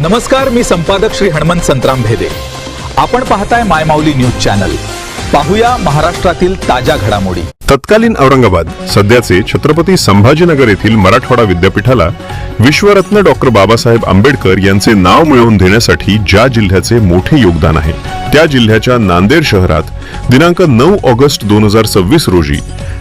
नमस्कार, मी संपादक श्री हनुमंत संतराम भेदे. आपण पाहताय मायमाऊली न्यूज चॅनल. पाहूया महाराष्ट्रातील ताज्या घडामोडी. तत्कालीन औरंगाबाद सध्याचे छत्रपती संभाजीनगर येथील मराठवाडा विद्यापीठाला विश्वरत्न डॉक्टर बाबासाहेब आंबेडकर यांचे नाव मिळवून देण्यासाठी ज्या जिल्ह्याचे मोठे योगदान आहे त्या जिल्ह्याच्या नांदेड शहरात दिनांक 9 ऑगस्ट 2026 रोजी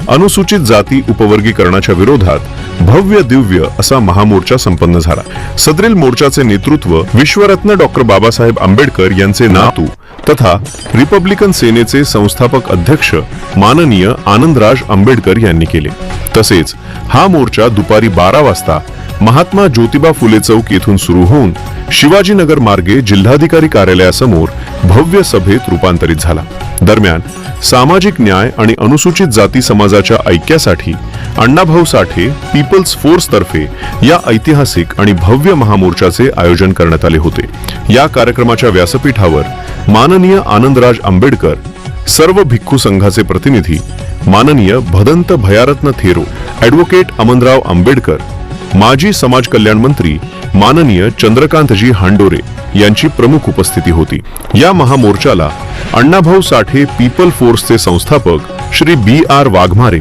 अनुसूचित जाती उपवर्गीकरणाच्या विरोधात भव्य दिव्य असा महामोर्चा संपन्न झाला. सदरील मोर्चाचे नेतृत्व विश्वरत्न डॉक्टर बाबासाहेब आंबेडकर यांचे नातू तथा रिपब्लिकन सेनेचे संस्थापक अध्यक्ष माननीय आनंदराज आंबेडकर यांनी केले. तसेच हा मोर्चा दुपारी 12 वाजता महात्मा ज्योतिबा फुले चौक येथून सुरू होऊन शिवाजीनगर मार्गे जिल्हाधिकारी कार्यालयासमोर भव्य सभेत रूपांतरित झाला. दरम्यान सामाजिक न्याय आणि अनुसूचित जाती समाजाच्या ऐक्यासाठी अण्णाभाऊ साठे पीपल्स फोर्स तर्फे या ऐतिहासिक आणि भव्य महामोर्चाचे आयोजन करण्यात आले होते. या कार्यक्रमाच्या व्यासपीठावर माननीय आनंदराज आंबेडकर, सर्व भिक्खू संघाचे प्रतिनिधी माननीय भदंत भयारत्न थेरो, ॲडव्होकेट अमनराव आंबेडकर, माजी समाज कल्याण मंत्री माननीय चंद्रकांतजी हांडोरे यांची प्रमुख उपस्थिती होती. या महामोर्चाला अण्णाभाऊ साठे पीपल फोर्सचे संस्थापक श्री BR वाघमारे,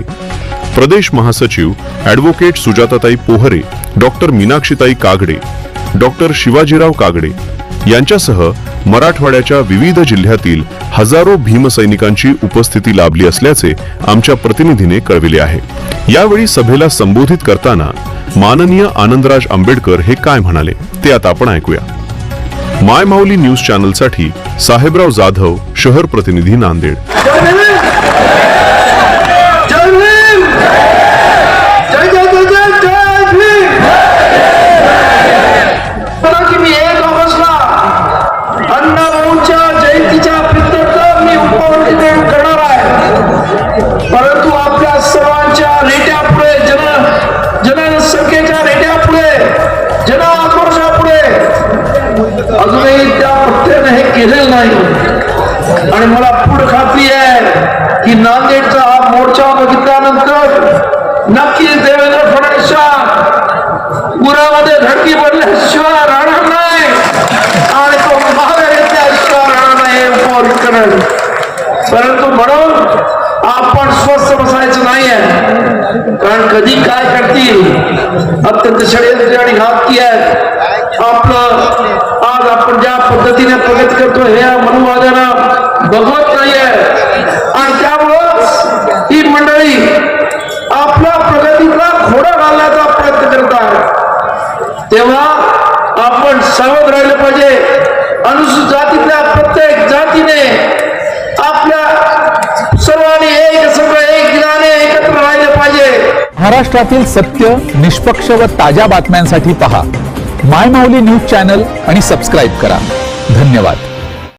प्रदेश महासचिव ॲडव्होकेट सुजाताताई पोहरे, डॉक्टर मीनाक्षीताई कागडे, डॉक्टर शिवाजीराव कागडे यांच्यासह मराठवाड्याच्या विविध जिल्ह्यातील हजारो भीमसैनिकांची उपस्थिती लाभली असल्याचे आमच्या प्रतिनिधीने कळविले आहे. यावेळी सभेला संबोधित करताना माननीय आनंदराज आंबेडकर हे काय म्हणाले ते आता आपण ऐकूया. मायमाऊली न्यूज चॅनलसाठी साहेबराव जाधव, शहर प्रतिनिधी, नांदेड. परंतु आपल्या सर्वांच्या रेट्यापुढे, जनसंख्येच्या रेट्यापुढे, जन आक्रोशापुढे अजूनही त्या पक्षाने हे केलेलं नाही. आणि मला पूर्ण खात्री आहे की नांदेडचा हा मोर्चा बघितल्यानंतर नक्कीच देवेंद्र फडणवीसच्या उरामध्ये धडकी पडल्याशिवाय राहणार नाही आणि तो महागाई येण्याशिवाय राहणार नाही हे उपवास करेल. परंतु म्हणून आपण स्वस्थ बसायचं नाहीये, कारण कधी काय करतील अत्यंत षडयंत्री आणि घातकी आहेत. आपलं आज आपण ज्या पद्धतीने प्रगती करतो हे मनोवादानं बघवत नाहीये आणि त्यामुळं ही मंडळी आपल्या प्रगतीला घोडा घालण्याचा प्रयत्न करतात. तेव्हा आपण सावध राहिले पाहिजे. अनुसूचित जातीतल्या प्रत्येक जातीने आपल्या सर्वांनी एक दिलाने एकत्र राहिले पाहिजे. महाराष्ट्रातील सत्य, निष्पक्ष व ताज्या बातम्यांसाठी पहा मायमाऊली न्यूज चॅनल आणि सबस्क्राईब करा. धन्यवाद.